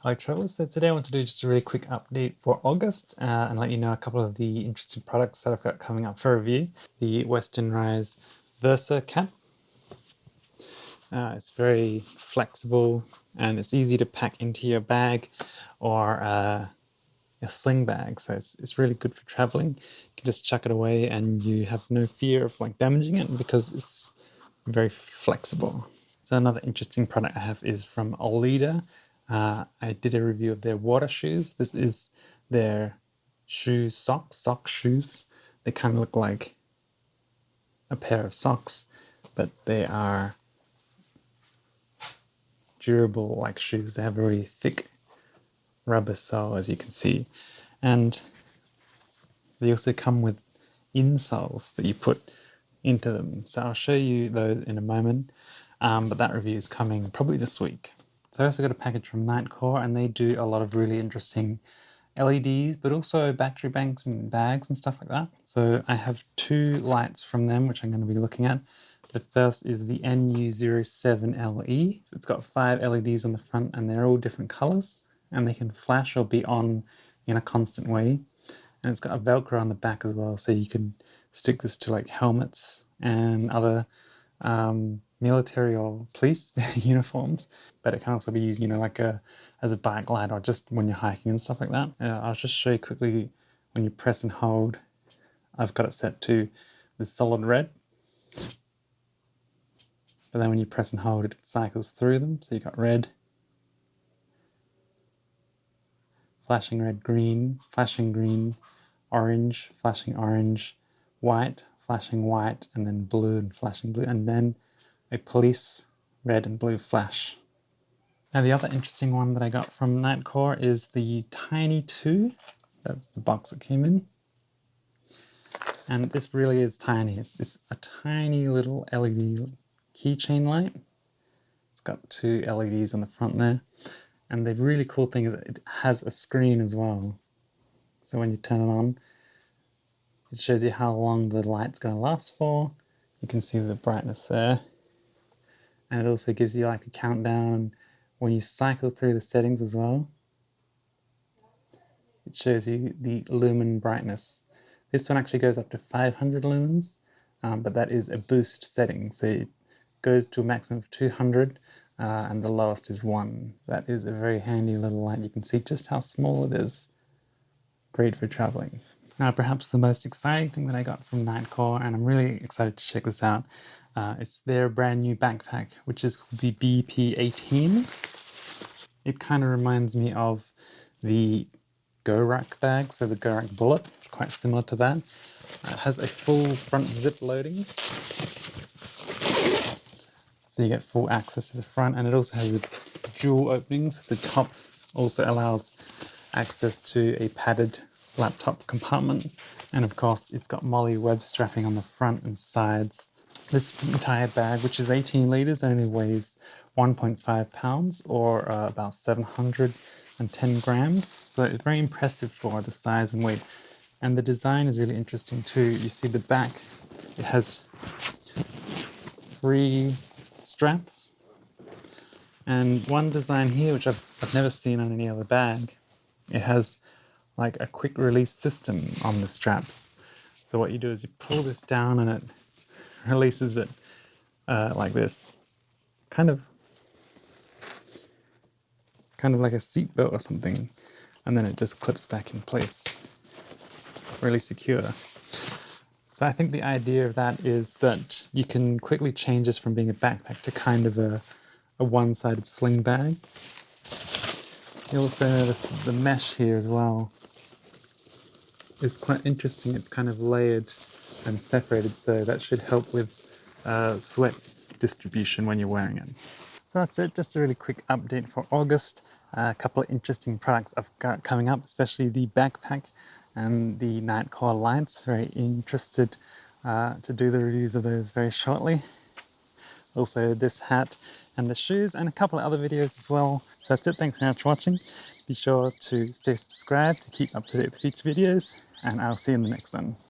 Hi travellers, so today I want to do just a really quick update for August and let you know a couple of the interesting products that I've got coming up for review. The Western Rise Versa cap. It's very flexible and it's easy to pack into your bag or a sling bag, so it's really good for traveling. You can just chuck it away and you have no fear of like damaging it because it's very flexible. So another interesting product I have is from Olida. I did a review of their water shoes. This is their sock shoes. They kind of look like a pair of socks, but they are durable like shoes. They have a really thick rubber sole, as you can see. And they also come with insoles that you put into them. So I'll show you those in a moment, but that review is coming probably this week. So I also got a package from Nightcore, and they do a lot of really interesting LEDs, but also battery banks and bags and stuff like that. So I have two lights from them, which I'm going to be looking at. The first is the NU07LE. It's got 5 LEDs on the front, and they're all different colors, and they can flash or be on in a constant way. And it's got a Velcro on the back as well, so you can stick this to like helmets and other military or police uniforms. But it can also be used, like as a bike light or just when you're hiking and stuff like that. I'll just show you quickly. When you press and hold, I've got it set to the solid red. But then when you press and hold, it cycles through them. So you've got red, flashing red, green, flashing green, orange, flashing orange, white, flashing white, and then blue and flashing blue, and then a police red and blue flash. Now the other interesting one that I got from Nightcore is the Tiny 2. That's the box it came in. And this really is tiny. It's a tiny little LED keychain light. It's got 2 LEDs on the front there. And the really cool thing is it has a screen as well. So when you turn it on, it shows you how long the light's going to last for. You can see the brightness there. And it also gives you like a countdown when you cycle through the settings as well. It shows you the lumen brightness. This one actually goes up to 500 lumens, but that is a boost setting. So it goes to a maximum of 200 and the lowest is 1. That is a very handy little light. You can see just how small it is. Great for traveling. Now, perhaps the most exciting thing that I got from Nightcore, and I'm really excited to check this out, it's their brand new backpack, which is called the BP18. It kind of reminds me of the Go-Rack bag, so the Go-Rack Bullet. It's quite similar to that. It has a full front zip loading, so you get full access to the front, and it also has dual openings. The top also allows access to a padded laptop compartment, and of course it's got MOLLE web strapping on the front and sides. This entire bag, which is 18 litres, only weighs 1.5 pounds or about 710 grams, so it's very impressive for the size and weight. And the design is really interesting too. You see the back, it has 3 straps, and one design here which I've never seen on any other bag. It has like a quick release system on the straps. So what you do is you pull this down and it releases it like this, kind of like a seatbelt or something, and then it just clips back in place, really secure. So I think the idea of that is that you can quickly change this from being a backpack to kind of a one-sided sling bag. You also notice the mesh here as well is quite interesting. It's kind of layered and separated, so that should help with sweat distribution when you're wearing it. So that's it, just a really quick update for August. A couple of interesting products I've got coming up, especially the backpack and the Nightcore lights. Very interested to do the reviews of those very shortly. Also this hat and the shoes, and a couple of other videos as well. So that's it, thanks very much for watching. Be sure to stay subscribed to keep up to date with future videos, and I'll see you in the next one.